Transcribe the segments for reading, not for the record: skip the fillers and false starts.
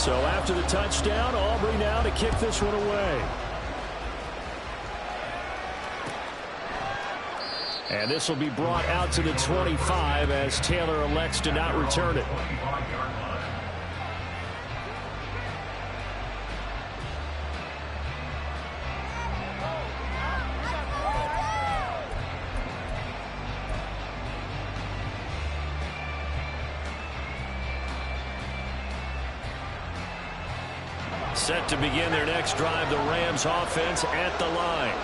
So after the touchdown, Aubrey now to kick this one away. And this will be brought out to the 25 as Taylor elects to not return it. Set to begin their next drive, the Rams offense at the line.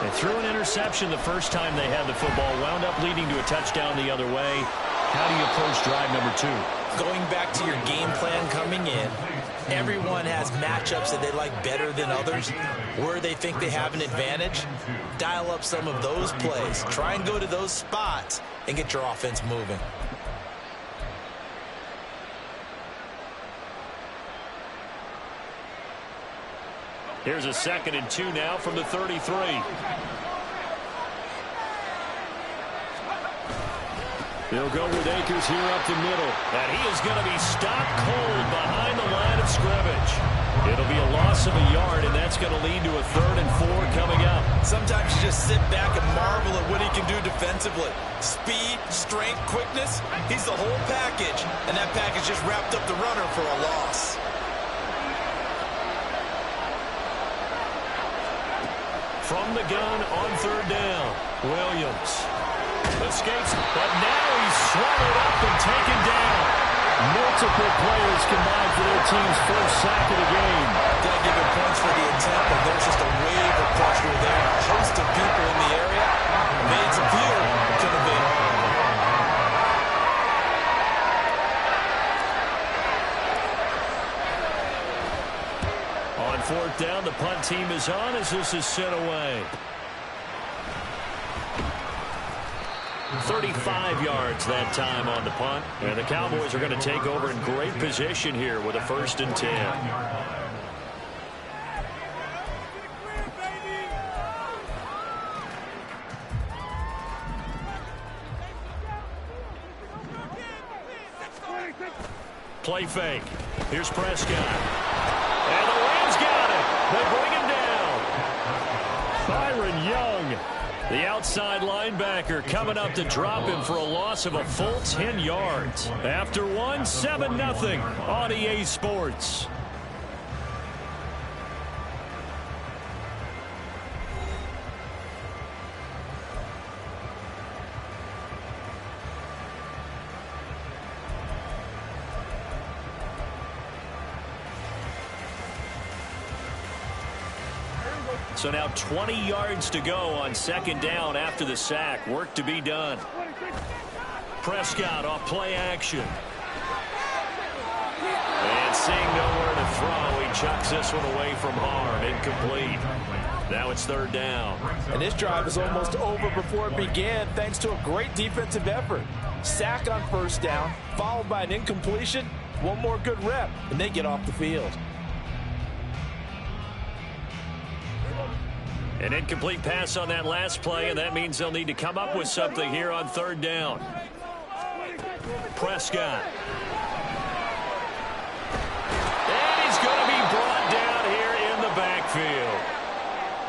They threw an interception the first time they had the football, wound up leading to a touchdown the other way. How do you approach drive number 2? Going back to your game plan coming in, everyone has matchups that they like better than others. Where they think they have an advantage, dial up some of those plays. Try and go to those spots and get your offense moving. Here's a 2nd and 2 now from the 33. They'll go with Akers here up the middle. And he is going to be stopped cold behind the line of scrimmage. It'll be a loss of a yard, and that's going to lead to a 3rd and 4 coming up. Sometimes you just sit back and marvel at what he can do defensively. Speed, strength, quickness, he's the whole package. And that package just wrapped up the runner for a loss. From the gun on 3rd down, Williams escapes, but now he's swallowed up and taken down. Multiple players combined for their team's first sack of the game. Gotta give him points for the attempt, but there's just a wave of pressure there. A host of people in the area. Made some few, could have been. On 4th down, the punt team is on as this is sent away. 35 yards that time on the punt. And the Cowboys are going to take over in great position here with a 1st and 10. Play fake. Here's Prescott. And the Rams got it. They bring him down. Byron Young, the outside linebacker, coming up to drop him for a loss of a full 10 yards. After one, 7-0 on EA Sports. So now 20 yards to go on 2nd down after the sack. Work to be done. Prescott off play action. And seeing nowhere to throw, he chucks this one away from harm. Incomplete. Now it's 3rd down. And this drive is almost over before it began thanks to a great defensive effort. Sack on 1st down, followed by an incompletion. One more good rep, and they get off the field. An incomplete pass on that last play, and that means they'll need to come up with something here on 3rd down. Prescott. And he's going to be brought down here in the backfield.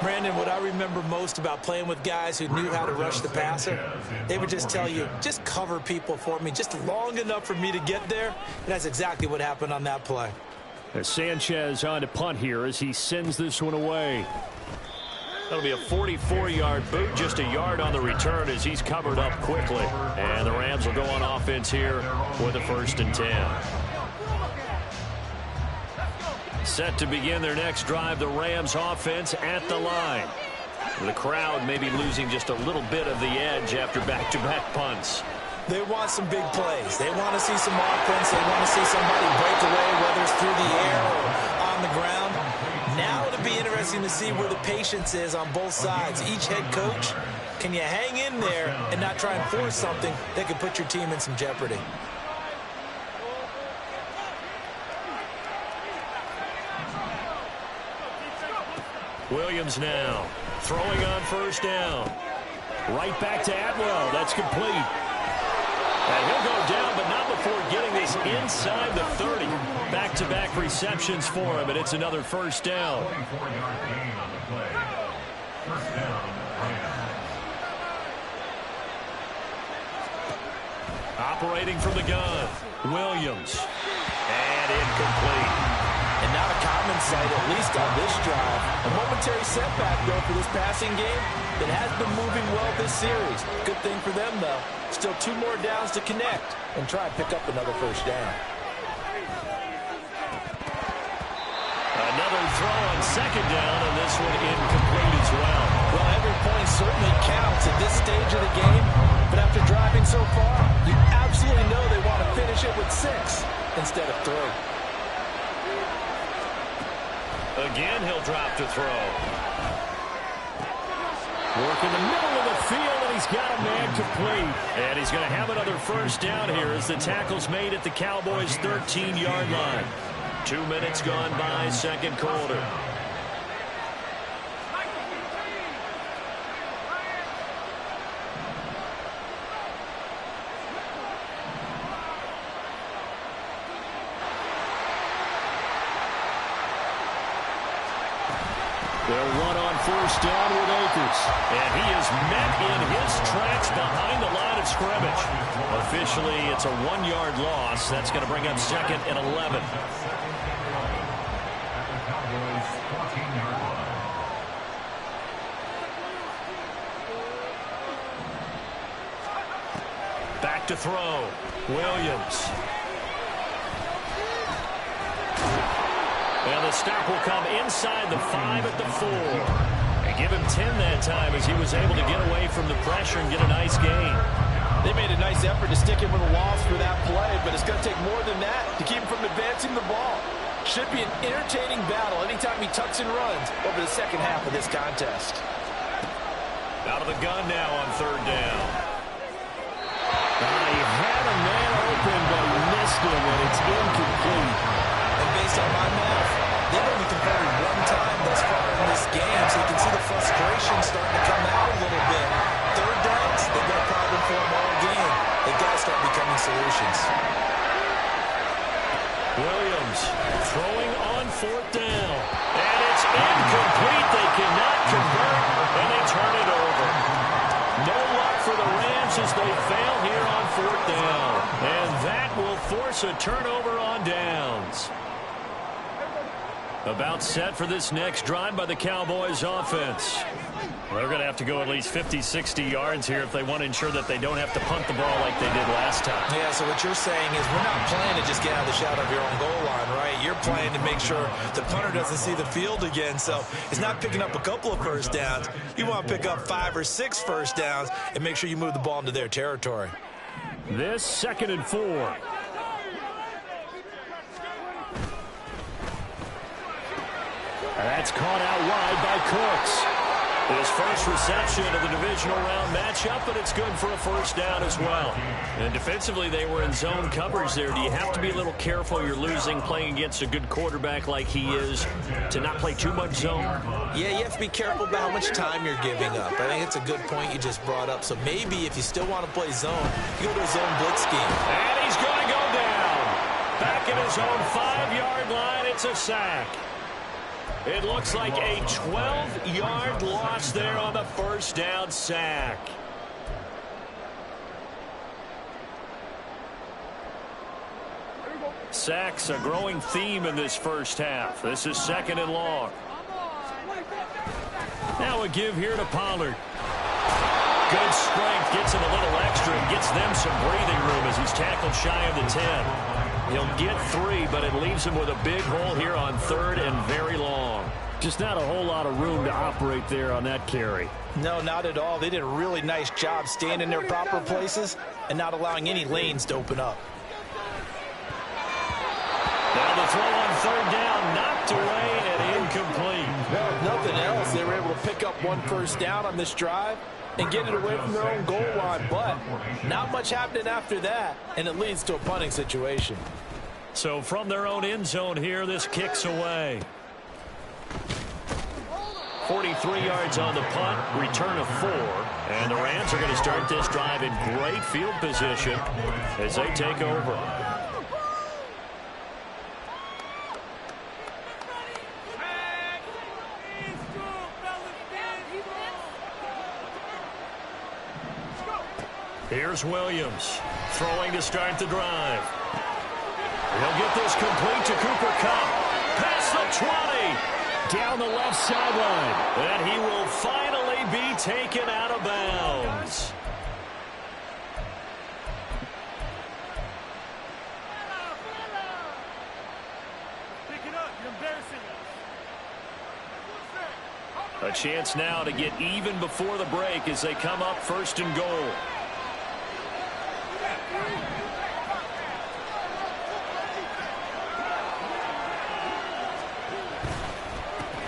Brandon, what I remember most about playing with guys who knew how to rush the passer, they would just tell you, just cover people for me, just long enough for me to get there. And that's exactly what happened on that play. As Sanchez on to punt here as he sends this one away. That'll be a 44-yard boot, just a yard on the return as he's covered up quickly. And the Rams will go on offense here with a 1st and 10. Set to begin their next drive, the Rams offense at the line. The crowd may be losing just a little bit of the edge after back-to-back punts. They want some big plays. They want to see some offense. They want to see somebody break away, whether it's through the air or on the ground. Now it'll be interesting to see where the patience is on both sides. Each head coach, can you hang in there and not try and force something that could put your team in some jeopardy? Williams now throwing on 1st down. Right back to Atwell. That's complete. And he'll go down, but not before getting this inside the 30. Back back-to-back receptions for him, and it's another first down. Operating from the gun, Williams. And incomplete. And not a common sight, at least on this drive. A momentary setback, though, for this passing game that has been moving well this series. Good thing for them, though. Still 2 more downs to connect and try and pick up another first down. Another throw on second down, and this one incomplete as well. Well, every point certainly counts at this stage of the game, but after driving so far, you absolutely know they want to finish it with 6 instead of 3. Again, he'll drop to throw. Work in the middle of the field, and he's got a man complete. And he's going to have another first down here as the tackle's made at the Cowboys' 13-yard line. 2 minutes gone by, second quarter. They'll run on first down with Akers. And he is met in his tracks behind the line of scrimmage. Officially, it's a 1-yard loss. That's going to bring up second and 11. Back to throw. Williams. And the stop will come inside the 5 at the 4. And give him 10 that time as he was able to get away from the pressure and get a nice gain. They made a nice effort to stick him with a loss for that play, but it's going to take more than that to keep him from advancing the ball. Should be an entertaining battle anytime he tucks and runs over the second half of this contest. Out of the gun now on third down. He had a man open, but he missed him, and it's incomplete. And based on my math, they've only converted 1 time thus far in this game, so you can see the frustration starting to come out a little bit. Third downs, they've been a problem for them all game. They've got to start becoming solutions. Williams throwing on fourth down. And it's incomplete. They cannot convert, and they turn it over. No luck for the Rams as they fail here on fourth down. And that will force a turnover on downs. About set for this next drive by the Cowboys offense. They're going to have to go at least 50, 60 yards here if they want to ensure that they don't have to punt the ball like they did last time. Yeah, so what you're saying is we're not playing to just get out of the shadow of your own goal line, right? You're playing to make sure the punter doesn't see the field again. So it's not picking up a couple of first downs. You want to pick up 5 or 6 first downs and make sure you move the ball into their territory. This second and 4. That's caught out wide by Cooks. His first reception of the divisional round matchup, but it's good for a first down as well. And defensively, they were in zone coverage there. Do you have to be a little careful? You're losing playing against a good quarterback like he is to not play too much zone? Yeah, you have to be careful about how much time you're giving up. I think it's a good point you just brought up. So maybe if you still want to play zone, you go to a zone blitz scheme. And he's going to go down. Back at his own 5-yard line, it's a sack. It looks like a 12-yard loss there on the first down sack. Sacks a growing theme in this first half. This is second and long. Now a give here to Pollard. Good strength, gets him a little extra and gets them some breathing room as he's tackled shy of the 10. He'll get 3, but it leaves him with a big hole here on third and very long. Just not a whole lot of room to operate there on that carry. No, not at all. They did a really nice job staying in their proper places and not allowing any lanes to open up. Now the throw on third down, knocked away and incomplete. No, if nothing else, they were able to pick up 1 first down on this drive and get it away from their own goal line, but not much happening after that, and it leads to a punting situation. So from their own end zone here, this kicks away. 43 yards on the punt, return of 4, and the Rams are going to start this drive in great field position as they take over. Here's Williams throwing to start the drive. He'll get this complete to Cooper Kupp. Past the 20. Down the left sideline. And he will finally be taken out of bounds. A chance now to get even before the break as they come up 1st and goal.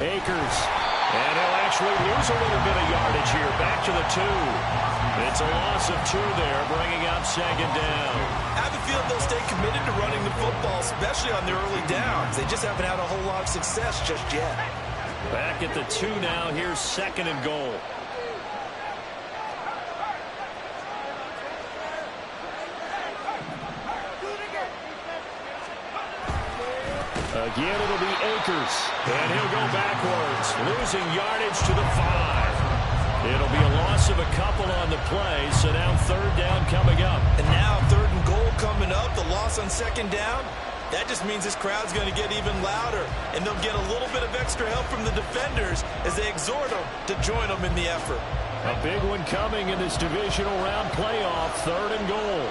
Akers. And he'll actually lose a little bit of yardage here. Back to the 2. It's a loss of 2 there, bringing up 2nd down. I have a feeling they'll stay committed to running the football, especially on their early downs. They just haven't had a whole lot of success just yet. Back at the 2 now. Here's 2nd and goal. Again, it'll be Akers. And he'll go backwards, losing yardage to the 5. It'll be a loss of a couple on the play, so now 3rd down coming up. And now 3rd and goal coming up. The loss on 2nd down. That just means this crowd's going to get even louder, and they'll get a little bit of extra help from the defenders as they exhort them to join them in the effort. A big one coming in this divisional round playoff, 3rd and goal.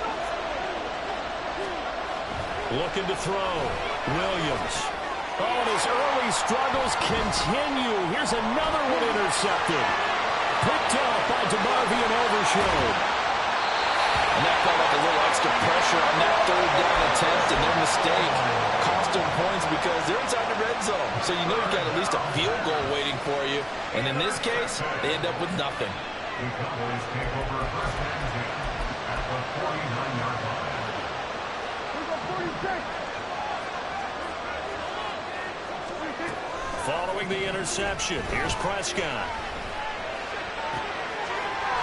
Looking to throw. Williams. Oh, and his early struggles continue. Here's another one intercepted. Picked up by DeMarvion Overshown. And that felt like a little extra pressure on that 3rd down attempt, and their mistake cost them points because they're inside the red zone. So you know you've got at least a field goal waiting for you. And in this case, they end up with nothing. Following the interception, here's Prescott.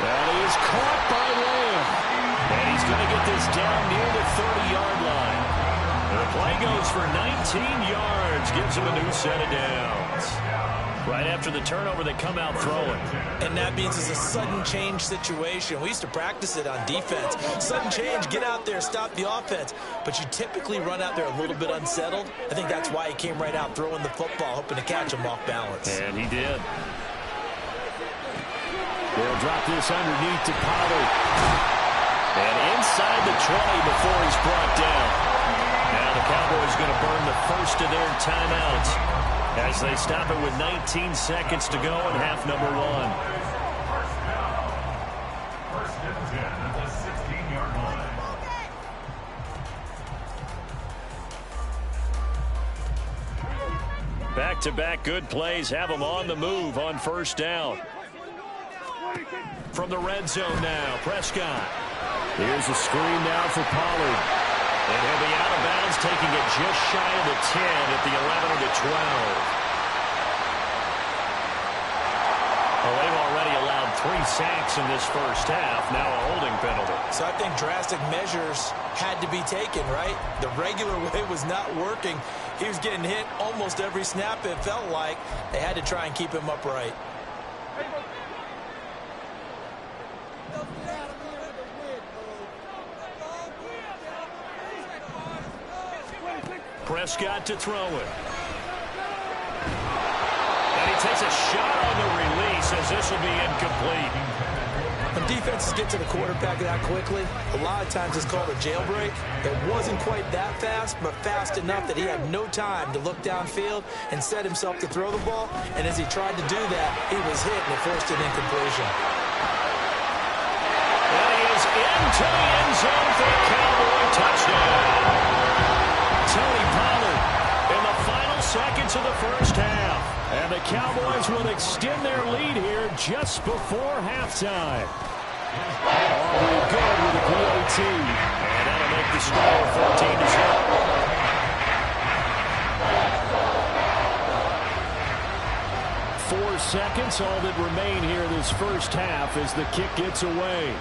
That is caught by Lamb. And he's going to get this down near the 30-yard line. The play goes for 19 yards, gives him a new set of downs. Right after the turnover, they come out throwing. And that means it's a sudden change situation. We used to practice it on defense. Sudden change, get out there, stop the offense. But you typically run out there a little bit unsettled. I think that's why he came right out throwing the football, hoping to catch him off balance. And he did. They'll drop this underneath to Pollard. And inside the 20 before he's brought down. Now the Cowboys going to burn the first of their timeouts as they stop it with 19 seconds to go in half number 1. First and 10 at the 16-yard line. Back-to-back good plays have them on the move on 1st down. From the red zone now, Prescott. Here's a screen now for Pollard. And he'll be out of bounds, taking it just shy of the 10 at the 11 of the 12. Well, they've already allowed 3 sacks in this first half, now a holding penalty. So I think drastic measures had to be taken, right? The regular way was not working. He was getting hit almost every snap, it felt like. They had to try and keep him upright. Prescott to throw it. And he takes a shot on the release as this will be incomplete. When defenses get to the quarterback that quickly, a lot of times it's called a jailbreak. It wasn't quite that fast, but fast enough that he had no time to look downfield and set himself to throw the ball. And as he tried to do that, he was hit and it forced an incompletion. And he is into the end zone for a Cowboy touchdown. Tony Pollard in the final seconds of the first half. And the Cowboys will extend their lead here just before halftime. Aubrey good with the PAT. And that'll make the score 14-0. 4 seconds, all that remain here this first half as the kick gets away.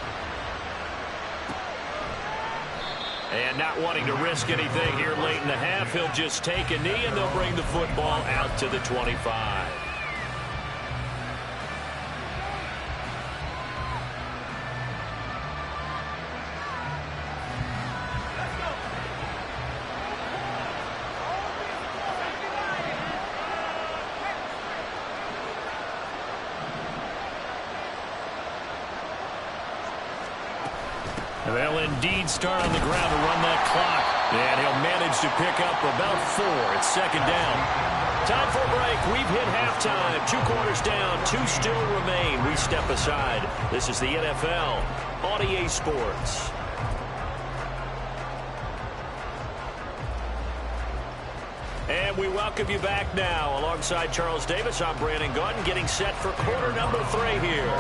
And not wanting to risk anything here late in the half, he'll just take a knee and they'll bring the football out to the 25. They'll indeed start on the ground to run that clock. And he'll manage to pick up about 4. It's second down. Time for a break. We've hit halftime. 2 quarters down. 2 still remain. We step aside. This is the NFL on EA Sports. And we welcome you back now. Alongside Charles Davis, I'm Brandon Gaudin, getting set for quarter number 3 here.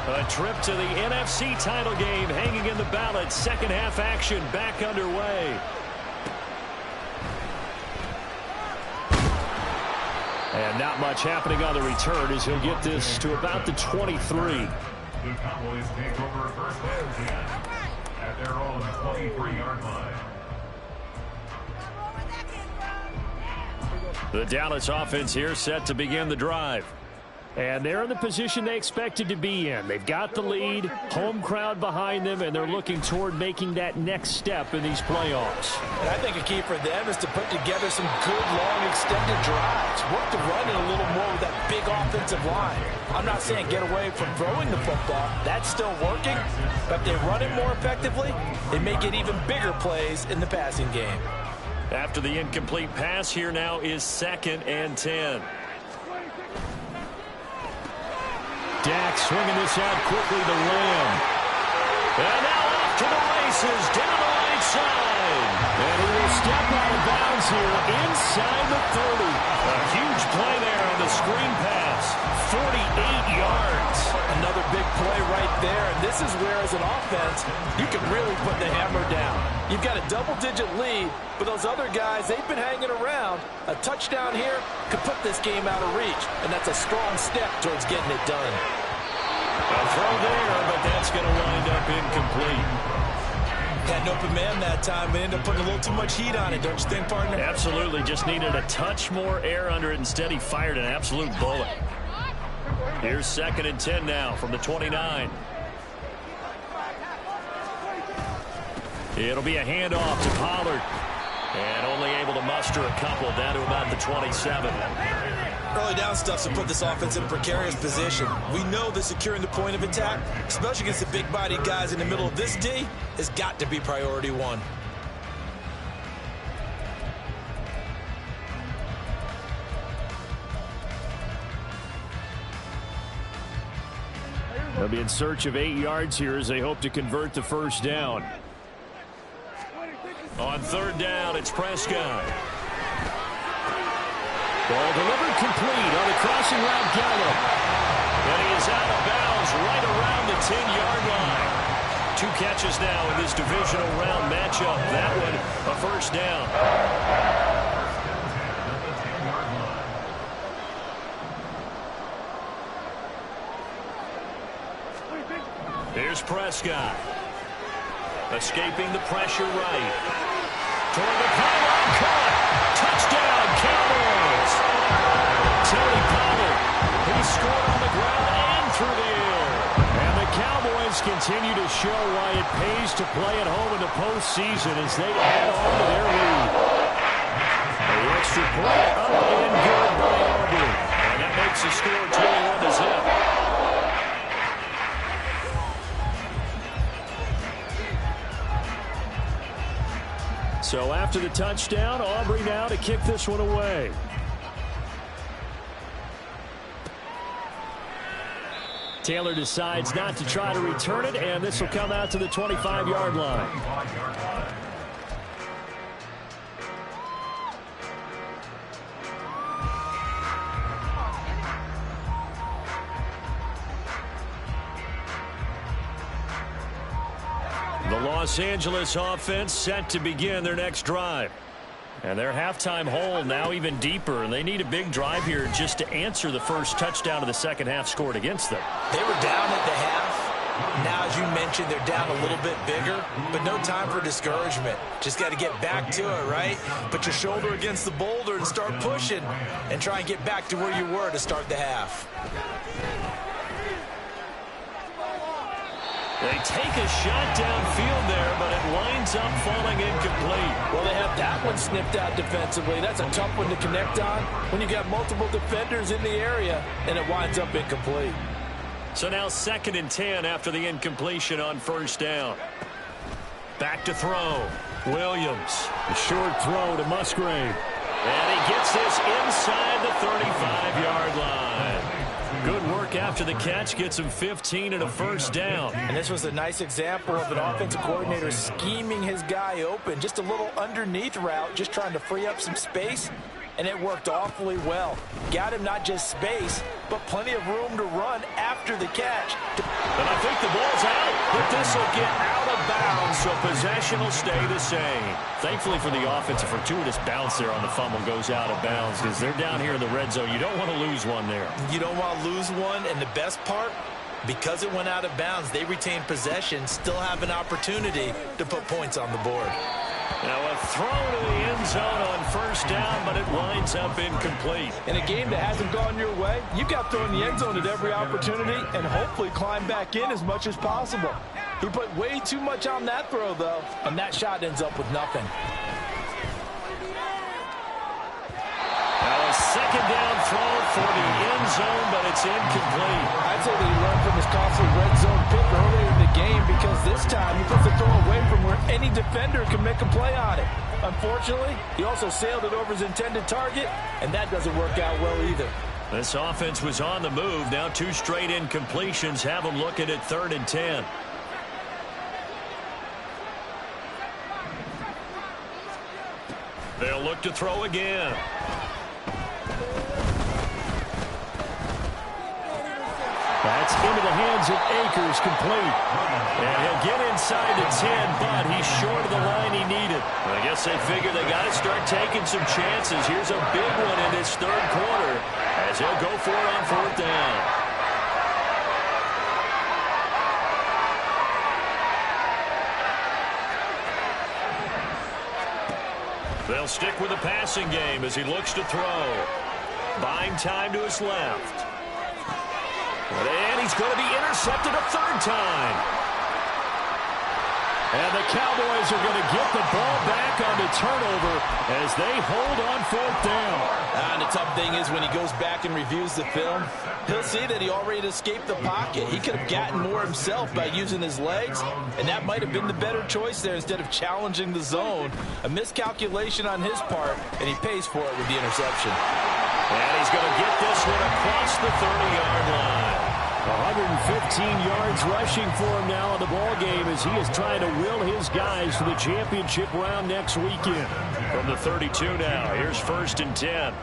A trip to the NFC title game hanging in the balance. Second half action back underway. And not much happening on the return as he'll get this to about the 23. The Cowboys take over first and 10 at their own 23-yard line. The Dallas offense here set to begin the drive. And they're in the position they expected to be in. They've got the lead, home crowd behind them, and they're looking toward making that next step in these playoffs. And I think a key for them is to put together some good, long, extended drives. Work the run in a little more with that big offensive line. I'm not saying get away from throwing the football. That's still working. But if they run it more effectively, they may get even bigger plays in the passing game. After the incomplete pass, here now is 2nd and 10. Dak swinging this out quickly to Lamb. And now off to the races, down the right side. And he will step out of bounds here inside the 30. A huge play there on the screen pass. 48 yards. Another big play right there. And this is where, as an offense, you can really put the hammer down. You've got a double-digit lead, but those other guys, they've been hanging around. A touchdown here could put this game out of reach, and that's a strong step towards getting it done. A throw there, but that's going to wind up incomplete. Had an open man that time, but ended up putting a little too much heat on it, don't you think, partner? Absolutely. Just needed a touch more air under it. Instead, he fired an absolute bullet. Here's 2nd and 10 now from the 29. It'll be a handoff to Pollard. And only able to muster a couple down to about the 27. Early down stuff to put this offense in a precarious position. We know that securing the point of attack, especially against the big-bodied guys in the middle of this D, has got to be priority 1. They'll be in search of 8 yards here as they hope to convert the first down. On 3rd down, it's Prescott. Ball delivered complete on a crossing route Gallup. And he is out of bounds right around the 10-yard line. 2 catches now in this divisional round matchup. That one, a first down. Here's Prescott. Escaping the pressure right. Toward the pylon cut. Touchdown, Cowboys. Tony Pollard. He scored on the ground and through the air. And the Cowboys continue to show why it pays to play at home in the postseason as they add on to their lead. The extra point up and good by Aubrey. And that makes the score 21-0. So after the touchdown, Aubrey now to kick this one away. Taylor decides not to try to return it, and this will come out to the 25-yard line. The Los Angeles offense set to begin their next drive. And their halftime hole now even deeper, and they need a big drive here just to answer the first touchdown of the second half scored against them. They were down at the half. Now, as you mentioned, they're down a little bit bigger, but no time for discouragement. Just got to get back to it, right? Put your shoulder against the boulder and start pushing and try and get back to where you were to start the half. They take a shot downfield there, but it winds up falling incomplete. Well, they have that one snipped out defensively. That's a tough one to connect on when you got multiple defenders in the area, and it winds up incomplete. So now 2nd and 10 after the incompletion on first down. Back to throw. Williams. A short throw to Musgrave. And he gets this inside the 35-yard line. Good work after the catch. Gets him 15 and a first down. And this was a nice example of an offensive coordinator scheming his guy open. Just a little underneath route, just trying to free up some space. And it worked awfully well. Got him not just space, but plenty of room to run after the catch. And I think the ball's out, but this will get out of bounds, so possession will stay the same. Thankfully for the offense, a fortuitous bounce there on the fumble goes out of bounds because they're down here in the red zone. You don't want to lose one there. You don't want to lose one, and the best part, because it went out of bounds, they retain possession, still have an opportunity to put points on the board. Now a throw to the end zone on first down, but it winds up incomplete. In a game that hasn't gone your way, you've got to throw in the end zone at every opportunity and hopefully climb back in as much as possible. He put way too much on that throw, though, and that shot ends up with nothing. Now a 2nd down throw for the end zone, but it's incomplete. I'd say that he learned from his costly red zone pick earlier in the game because this time he puts the throw away from where any defender can make a play on it. Unfortunately, he also sailed it over his intended target, and that doesn't work out well either. This offense was on the move. Now 2 straight incompletions have them looking at 3rd and 10. They'll look to throw again. That's into the hands of Akers, complete. And he'll get inside the 10, but he's short of the line he needed. I guess they figure they got to start taking some chances. Here's a big one in this 3rd quarter as he'll go for it on 4th down. They'll stick with the passing game as he looks to throw. Buying time to his left. And he's going to be intercepted a 3rd time. And the Cowboys are going to get the ball back on the turnover as they hold on 4th down. And the tough thing is when he goes back and reviews the film, he'll see that he already escaped the pocket. He could have gotten more himself by using his legs, and that might have been the better choice there instead of challenging the zone. A miscalculation on his part, and he pays for it with the interception. And he's going to get this one across the 30-yard line. 115 yards rushing for him now in the ball game as he is trying to will his guys to the championship round next weekend. From the 32 now, here's 1st and 10.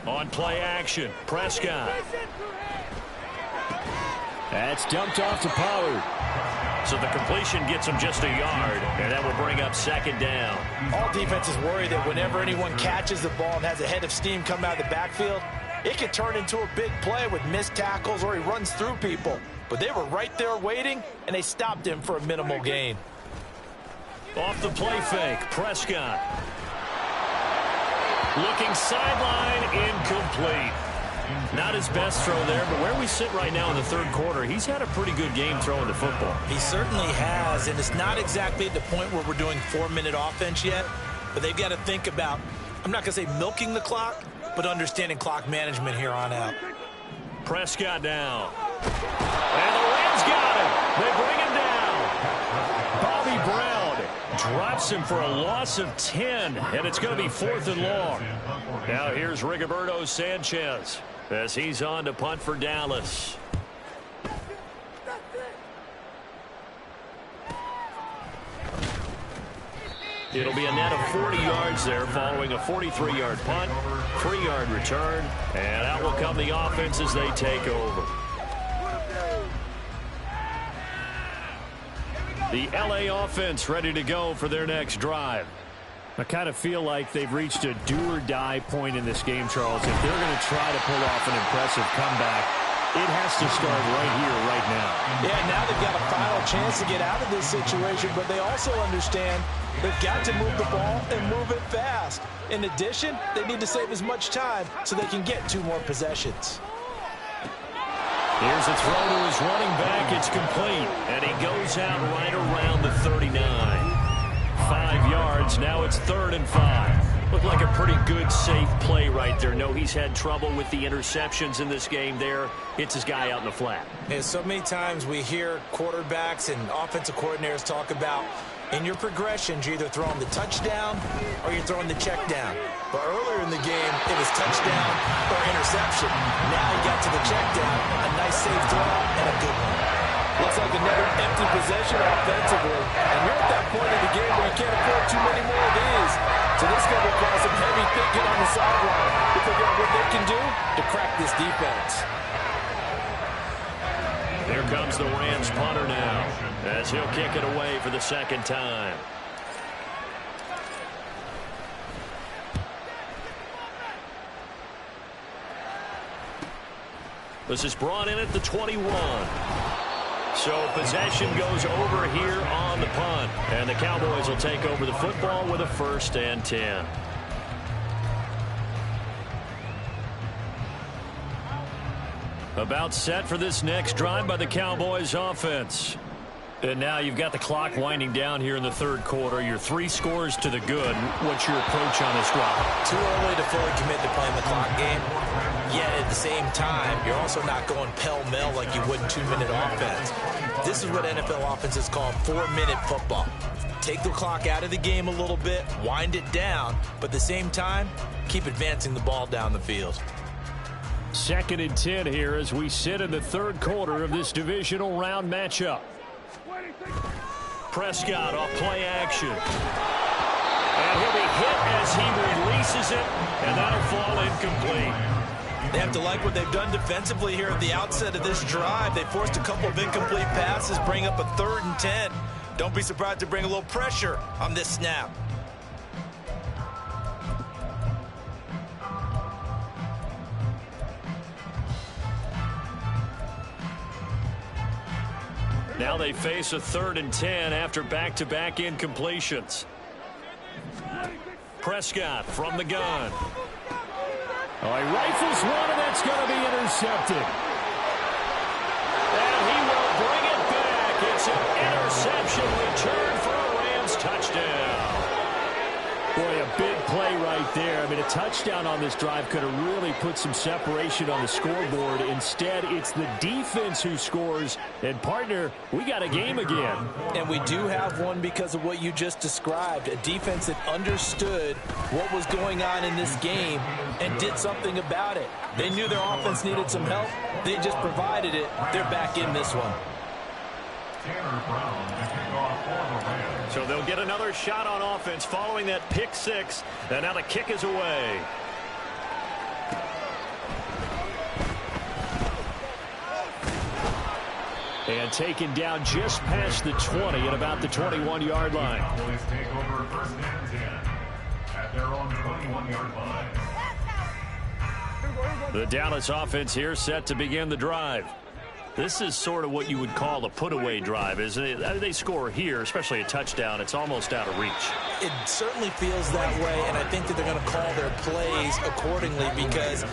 On play action, Prescott. That's dumped off to Pollard. So the completion gets him just a yard, and that will bring up 2nd down. All defenses worry that whenever anyone catches the ball and has a head of steam come out of the backfield, it could turn into a big play with missed tackles or he runs through people. But they were right there waiting, and they stopped him for a minimal gain. Off the play fake, Prescott. Looking sideline, incomplete. Not his best throw there, but where we sit right now in the 3rd quarter, he's had a pretty good game throwing the football. He certainly has, and it's not exactly at the point where we're doing 4-minute offense yet, but they've got to think about, I'm not going to say milking the clock, but understanding clock management here on out. Prescott down. And the Rams got him. They bring him down. Bobby Brown drops him for a loss of 10, and it's going to be 4th and long. Now here's Rigoberto Sanchez as he's on to punt for Dallas. It'll be a net of 40 yards there following a 43-yard punt, 3-yard return, and out will come the offense as they take over. The LA offense ready to go for their next drive. I kind of feel like they've reached a do-or-die point in this game, Charles. If they're going to try to pull off an impressive comeback, it has to start right here, right now. Yeah, now they've got a final chance to get out of this situation, but they also understand they've got to move the ball and move it fast. In addition, they need to save as much time so they can get 2 more possessions. Here's a throw to his running back. It's complete, and he goes out right around the 39. 5 yards. Now it's 3rd and 5. Looked like a pretty good, safe play right there. No, he's had trouble with the interceptions in this game there. Hits his guy out in the flat. And so many times we hear quarterbacks and offensive coordinators talk about in your progressions, you're either throwing the touchdown or you're throwing the check down. But earlier in the game, it was touchdown or interception. Now he got to the check down, a nice safe throw, and a good one. Looks like another empty possession offensively. And you're at that point in the game where you can't afford too many more of these. So this is going to require some heavy thinking on the sideline to figure out what they can do to crack this defense. Here comes the Rams punter now, as he'll kick it away for the second time. This is brought in at the 21. So possession goes over here on the punt. And the Cowboys will take over the football with a 1st and 10. About set for this next drive by the Cowboys offense. And now you've got the clock winding down here in the 3rd quarter. You're 3 scores to the good. What's your approach on this drive? Too early to fully commit to playing the clock game. Yet at the same time, you're also not going pell-mell like you would in 2-minute offense. This is what NFL offenses call 4-minute football. Take the clock out of the game a little bit, wind it down, but at the same time, keep advancing the ball down the field. 2nd and 10 here as we sit in the 3rd quarter of this divisional round matchup. Prescott off play action. And he'll be hit as he releases it, and that'll fall incomplete. They have to like what they've done defensively here at the outset of this drive. They forced a couple of incomplete passes, bring up a 3rd and 10. Don't be surprised to bring a little pressure on this snap. Now they face a 3rd and 10 after back-to-back incompletions. Prescott from the gun. Oh, he rifles one, and that's going to be intercepted. And he will bring it back. It's an interception return for a Rams touchdown. Boy, a big play right there. I mean, a touchdown on this drive could have really put some separation on the scoreboard. Instead, it's the defense who scores. And, partner, we got a game again. And we do have one because of what you just described. A defense that understood what was going on in this game and did something about it. They knew their offense needed some help. They just provided it. They're back in this one. So they'll get another shot on offense following that pick 6. And now the kick is away. And taken down just past the 20 at about the 21-yard line. Cowboys take over 1st and 10 at their own 21-yard line. The Dallas offense here set to begin the drive. This is sort of what you would call a put-away drive, isn't it? I mean, they score here, especially a touchdown. It's almost out of reach. It certainly feels that way, and I think that they're going to call their plays accordingly because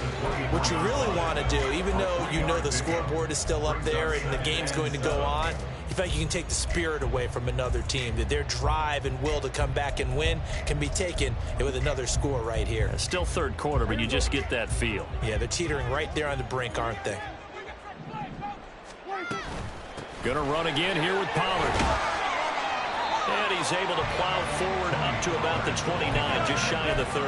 what you really want to do, even though you know the scoreboard is still up there and the game's going to go on, you feel like you can take the spirit away from another team, that their drive and will to come back and win can be taken with another score right here. It's still 3rd quarter, but you just get that feel. Yeah, they're teetering right there on the brink, aren't they? Going to run again here with Pollard. And he's able to plow forward up to about the 29, just shy of the 30.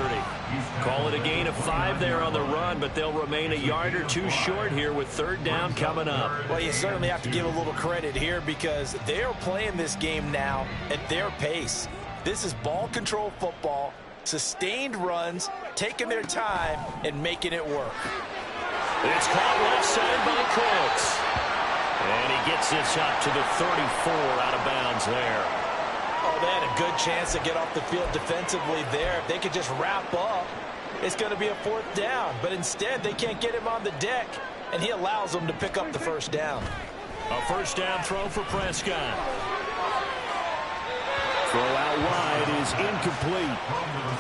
Call it a gain of 5 there on the run, but they'll remain a yard or 2 short here with 3rd down coming up. Well, you certainly have to give a little credit here because they're playing this game now at their pace. This is ball control football, sustained runs, taking their time, and making it work. It's caught left side by Cooks. And he gets this up to the 34 out of bounds there. Oh, they had a good chance to get off the field defensively there. If they could just wrap up, it's going to be a 4th down. But instead, they can't get him on the deck, and he allows them to pick up the 1st down. A 1st down throw for Prescott. Throw out wide is incomplete.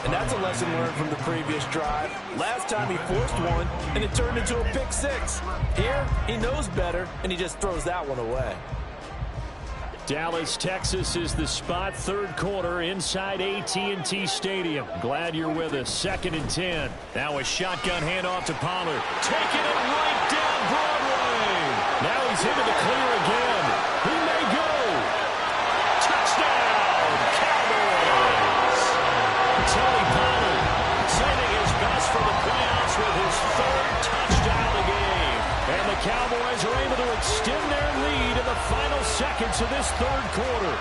And that's a lesson learned from the previous drive. Last time he forced one, and it turned into a pick 6. Here, he knows better, and he just throws that one away. Dallas, Texas is the spot. Third quarter inside AT&T Stadium. Glad you're with us. 2nd and 10. Now a shotgun handoff to Pollard. Taking it right down Broadway. Now he's into the clear again. He may go. Touchdown, Cowboys. Tony Pollard saving his best for the playoffs with his 3rd touchdown of the game. And the Cowboys are able to extend their lead in the final seconds of this 3rd quarter.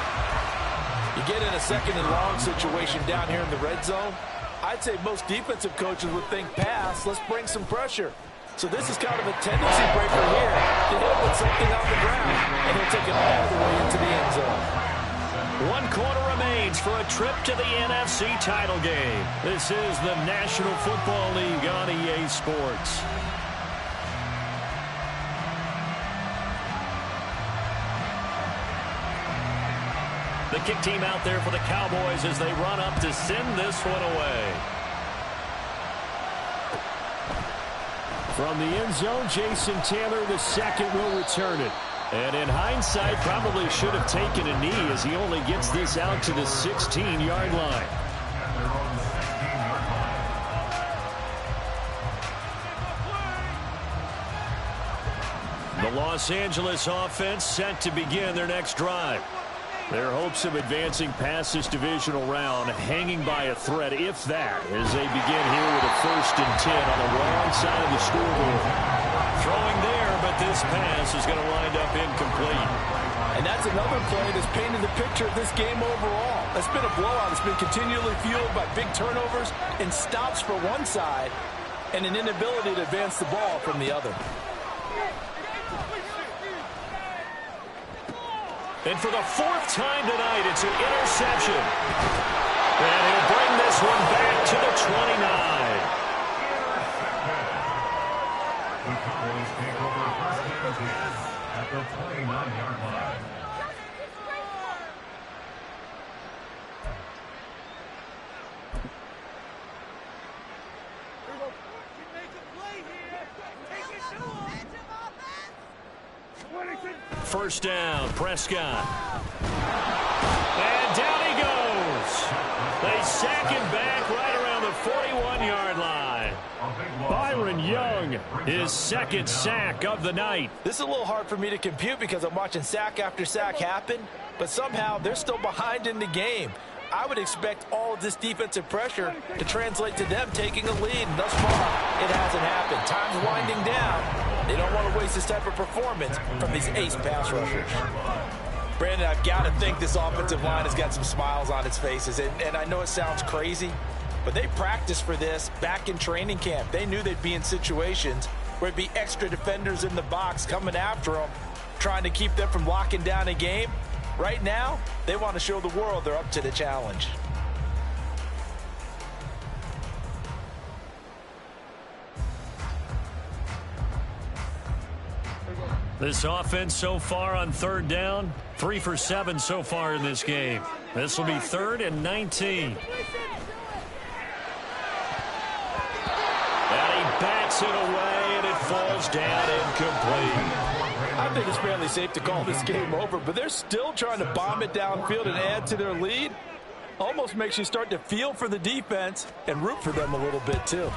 You get in a 2nd and long situation down here in the red zone. I'd say most defensive coaches would think pass. Let's bring some pressure. So this is kind of a tendency breaker here to hit him with something on the ground, and he'll take it all the way into the end zone. 1 quarter remains for a trip to the NFC title game. This is the National Football League on EA Sports. The kick team out there for the Cowboys as they run up to send this one away. From the end zone, Jason Taylor, the second, will return it. And in hindsight, probably should have taken a knee as he only gets this out to the 16-yard line. The Los Angeles offense set to begin their next drive. Their hopes of advancing past this divisional round hanging by a thread, if that, as they begin here with a 1st and 10 on the wrong side of the scoreboard. Throwing there, but this pass is going to wind up incomplete. And that's another play that's painted the picture of this game overall. It's been a blowout. It's been continually fueled by big turnovers and stops for one side and an inability to advance the ball from the other. And for the 4th time tonight, it's an interception. And he'll bring this one back to the 29. The Cowboys take over 1st and 10 at the 29-yard line. First down, Prescott. And down he goes. They sack him back right around the 41-yard line. Byron Young, his 2nd sack of the night. This is a little hard for me to compute because I'm watching sack after sack happen, but somehow they're still behind in the game. I would expect all of this defensive pressure to translate to them taking a lead. And thus far, it hasn't happened. Time's winding down. They don't want to waste this type of performance from these ace pass rushers. Brandon, I've got to think this offensive line has got some smiles on its faces. And I know it sounds crazy, but they practiced for this back in training camp. They knew they'd be in situations where it'd be extra defenders in the box coming after them, trying to keep them from locking down a game. Right now, they want to show the world they're up to the challenge. This offense so far on 3rd down, 3 for 7 so far in this game. This will be 3rd and 19. And he bats it away, and it falls down incomplete. I think it's fairly safe to call this game over, but they're still trying to bomb it downfield and add to their lead. Almost makes you start to feel for the defense and root for them a little bit, too.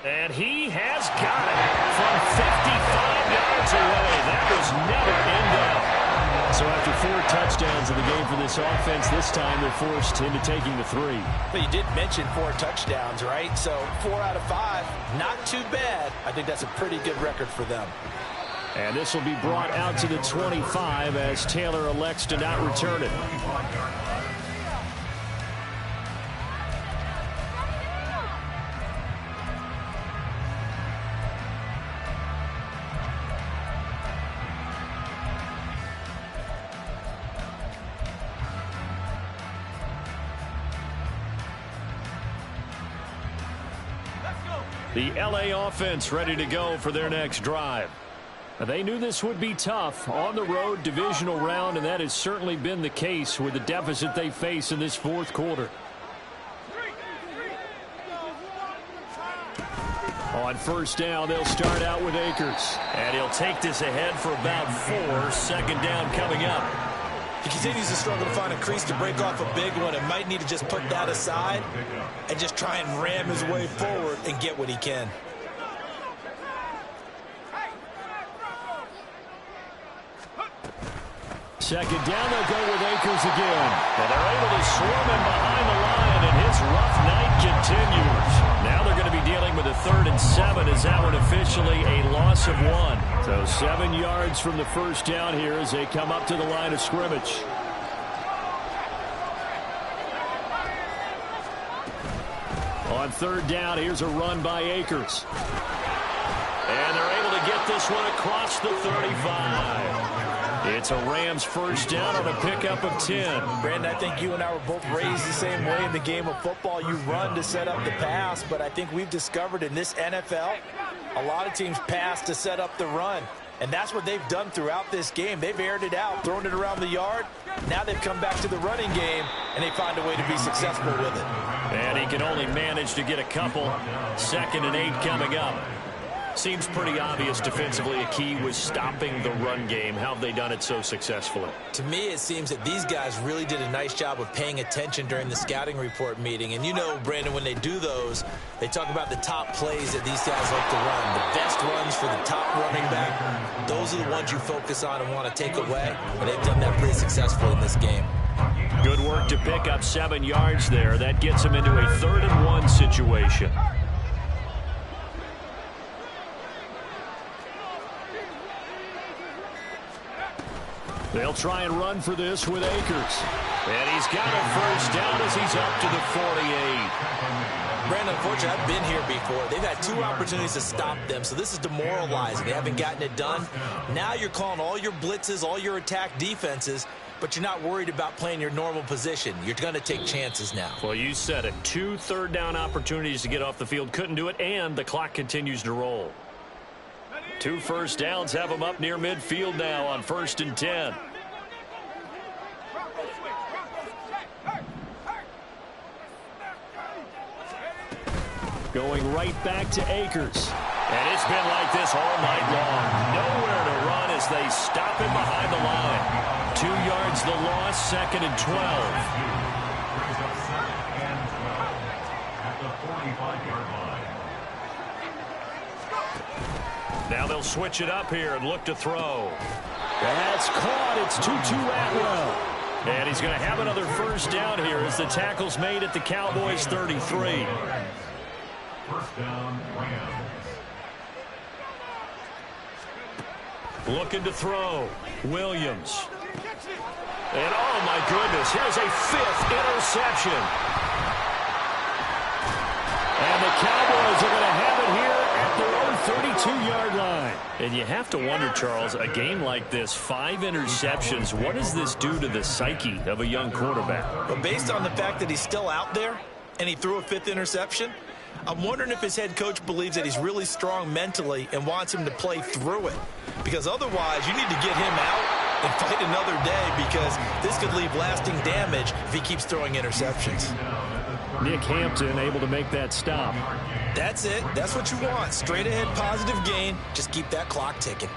And he has got it from 55 yards away. That was never in doubt. So after 4 touchdowns in the game for this offense, this time they're forced into taking the 3. But you did mention 4 touchdowns, right? So 4 out of 5, not too bad. I think that's a pretty good record for them. And this will be brought out to the 25 as Taylor elects to not return it. The LA offense ready to go for their next drive. They knew this would be tough on the road divisional round, and that has certainly been the case with the deficit they face in this 4th quarter. On 1st down, they'll start out with Akers. And he'll take this ahead for about 4. 2nd down coming up. he continues to struggle to find a crease to break off a big one and might need to just put that aside and just try and ram his way forward and get what he can. Second down, they'll go with Akers again. And they're able to swarm him behind the line, and his rough night continues. Now they're going to be dealing with a 3rd and 7 as that one officially a loss of 1. So 7 yards from the first down here as they come up to the line of scrimmage. On 3rd down, here's a run by Akers. And they're able to get this one across the 35. It's a Rams first down on a pickup of 10. Brandon, I think you and I were both raised the same way in the game of football. You run to set up the pass, but I think we've discovered in this NFL, a lot of teams pass to set up the run. And that's what they've done throughout this game. They've aired it out, thrown it around the yard. Now they've come back to the running game, and they find a way to be successful with it. And he can only manage to get a couple. 2nd and 8 coming up. Seems pretty obvious defensively a key was stopping the run game. How have they done it so successfully? To me, it seems that these guys really did a nice job of paying attention during the scouting report meeting. And you know, Brandon, when they do those, they talk about the top plays that these guys like to run. The best runs for the top running back. Those are the ones you focus on and want to take away. And they've done that pretty successfully in this game. Good work to pick up 7 yards there. That gets them into a 3rd and 1 situation. They'll try and run for this with Akers. And he's got a first down as he's up to the 48. Brandon, unfortunately, I've been here before. They've had 2 opportunities to stop them, so this is demoralizing. They haven't gotten it done. Now you're calling all your blitzes, all your attack defenses, but you're not worried about playing your normal position. You're going to take chances now. Well, you said it. 2 third-down opportunities to get off the field. Couldn't do it, and the clock continues to roll. 2 first downs have them up near midfield now on 1st and 10. Going right back to Akers. And it's been like this all night long. Nowhere to run as they stop him behind the line. 2 yards the loss, 2nd and 12. At the 45-yard line. Now they'll switch it up here and look to throw. That's caught. It's Tutu Atwell. And he's going to have another first down here as the tackle's made at the Cowboys' 33. First down, Rams. Looking to throw. Williams. And oh my goodness, here's a 5th interception. And the Cowboys are going to have it here at their own 32-yard line. And you have to wonder, Charles, a game like this, 5 interceptions, what does this do to the psyche of a young quarterback? But based on the fact that he's still out there and he threw a 5th interception, I'm wondering if his head coach believes that he's really strong mentally and wants him to play through it. Because otherwise, you need to get him out and fight another day, because this could leave lasting damage if he keeps throwing interceptions. Nick Hampton able to make that stop. That's it. That's what you want. Straight ahead positive gain. Just keep that clock ticking.